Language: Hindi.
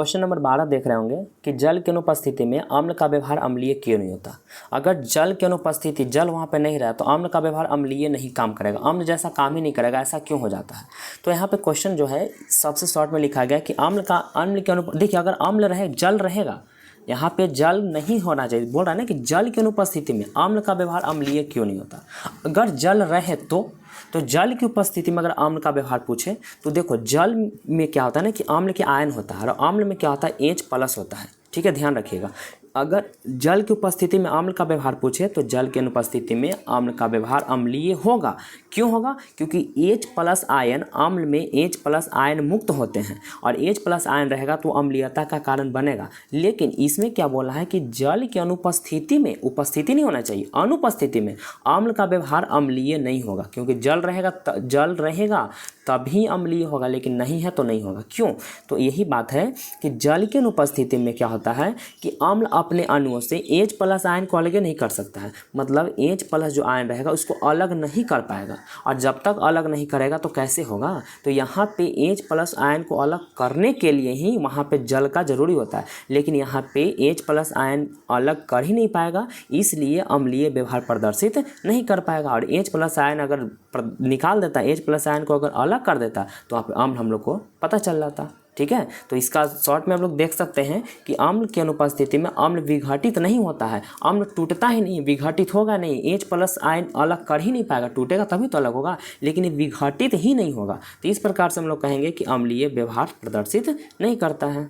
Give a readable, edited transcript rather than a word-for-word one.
क्वेश्चन नंबर 12 देख रहे होंगे कि जल की अनुपस्थिति में अम्ल का व्यवहार अम्लीय क्यों नहीं होता। अगर जल की अनुपस्थिति, जल वहाँ पे नहीं रहा तो अम्ल का व्यवहार अम्लीय नहीं काम करेगा, अम्ल जैसा काम ही नहीं करेगा, ऐसा क्यों हो जाता है। तो यहाँ पे क्वेश्चन जो है सबसे शॉर्ट में लिखा गया कि अम्ल के देखिए अगर अम्ल रहे, जल रहेगा, यहाँ पे जल नहीं होना चाहिए, बोल रहा है ना कि जल की अनुपस्थिति में अम्ल का व्यवहार अम्लीय क्यों नहीं होता। अगर जल रहे तो जल की उपस्थिति में अगर अम्ल का व्यवहार पूछे तो देखो जल में क्या होता है ना कि अम्ल के आयन होता है और अम्ल में क्या होता है H+ होता है। ठीक है, ध्यान रखिएगा। अगर जल की उपस्थिति में अम्ल का व्यवहार पूछे तो जल की अनुपस्थिति में अम्ल का व्यवहार अम्लीय होगा। क्यों होगा? क्योंकि H+ आयन, अम्ल में H+ आयन मुक्त होते हैं और H+ आयन रहेगा तो अम्लीयता का कारण बनेगा। लेकिन इसमें क्या बोला है कि जल की अनुपस्थिति में, उपस्थिति नहीं होना चाहिए, अनुपस्थिति में अम्ल का व्यवहार अम्लीय नहीं होगा। क्योंकि जल रहेगा तभी अम्लीय होगा, लेकिन नहीं है तो नहीं होगा। क्यों? तो यही बात है कि जल की अनुपस्थिति में क्या होता है कि अम्ल अपने अणुओं से H+ आयन को अलग नहीं कर सकता है। मतलब H+ जो आयन रहेगा उसको अलग नहीं कर पाएगा, और जब तक अलग नहीं करेगा तो कैसे होगा। तो यहाँ पे H+ आयन को अलग करने के लिए ही वहाँ पे जल का जरूरी होता है, लेकिन यहाँ पे H+ आयन अलग कर ही नहीं पाएगा, इसलिए अम्लीय व्यवहार प्रदर्शित नहीं कर पाएगा। और H+ आयन अगर निकाल देता, H+ आयन को अगर अलग कर देता तो वहाँ पे अम्ल हम लोग को पता चल जाता। ठीक है, तो इसका शॉर्ट में हम लोग देख सकते हैं कि अम्ल की अनुपस्थिति में अम्ल विघटित नहीं होता है, अम्ल टूटता ही नहीं, विघटित होगा नहीं। H+ आयन अलग कर ही नहीं पाएगा, टूटेगा तभी तो अलग होगा, लेकिन ये विघटित ही नहीं होगा। तो इस प्रकार से हम लोग कहेंगे कि अम्लीय व्यवहार प्रदर्शित नहीं करता है।